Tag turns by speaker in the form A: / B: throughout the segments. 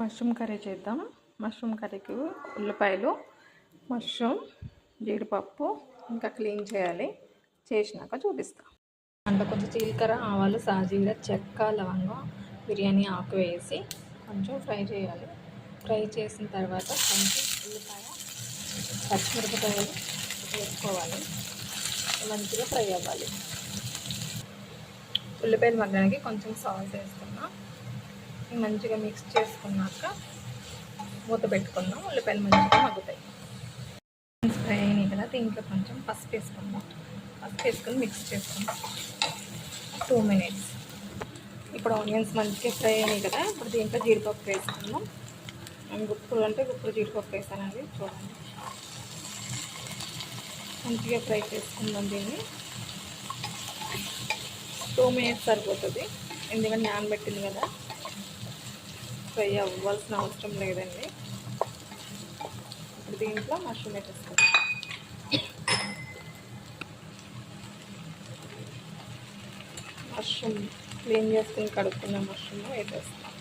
A: Mushroom curry చేద్దాం. Mushroom కర్రీకి ఉల్లిపాయలు, మష్రూమ్, జీడిపప్పు ఇంకా క్లీన్ చేయాలి. చేసినాక చూపిస్తాం. అందులో కొంచెం జీలకర్ర, ఆవాలు, సాజీర, చెక్క, లవంగం, బిర్యానీ ఆకు వేసి కొంచెం ఫ్రై చేయాలి. ఫ్రై చేసిన తర్వాత కొంచెం ఉల్లిపాయ, పచ్చిమిరపకాయలు వేసుకోవాలి. మంచిగా ఫ్రై అవ్వాలి. ఉల్లిపాయలు మగ్గడానికి కొంచెం సాల్ట్ వేసుకున్నా. మంచిగా మిక్స్ చేసుకున్నాక మూత పెట్టుకుందాం. ఉల్లిపాయలు మంచిగా మగ్గుతాయి. ఫ్రై అయినాయి కదా, దీంట్లో కొంచెం పసుపు వేసుకుందాం. పసుపు వేసుకొని మిక్స్ చేసుకుందాం 2 minutes. ఇప్పుడు ఆనియన్స్ మంచిగా ఫ్రై అయినాయి కదా, ఇప్పుడు దీంట్లో జీడిపప్పు వేసుకుందాం. గుప్పుడు అంటే గుప్పుడు జీడిపప్పు వేసానండి. చూడండి, మంచిగా ఫ్రై చేసుకుందాం. దీన్ని 2 minutes సరిపోతుంది, ఎందుకంటే నానబెట్టింది కదా, ఫ్రై అవ్వాల్సిన అవసరం లేదండి. ఇప్పుడు దీంట్లో మష్రూమ్ వేసేస్తాం. మష్రూమ్ క్లీన్ చేసుకుని కడుక్కున్న మష్రూమ్ వేసేస్తాం.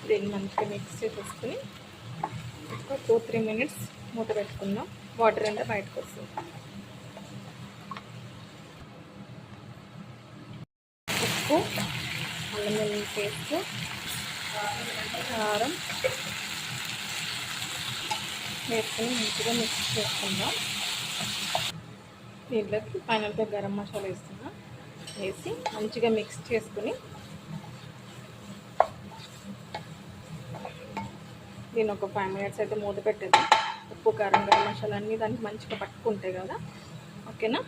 A: దీన్ని మంచిగా మిక్స్ చేసేసుకుని ఒక 2-3 minutes మూత పెట్టుకుందాం. వాటర్ అంతా బయటకు వస్తుంది. ఉప్పు, అల్లం వెల్లుల్లి పేస్ట్, కారం వేసుకొని మంచిగా మిక్స్ చేసుకుందాం. దీంట్లోకి ఫైనల్గా గరం మసాలా వేస్తున్నా. వేసి మంచిగా మిక్స్ చేసుకుని దీన్ని ఒక 5 minutes అయితే మూత పెట్టేది. ఉప్పు, కారం, గరం మసాలా అన్నీ దానికి మంచిగా పట్టుకుంటాయి కదా. ఓకేనా?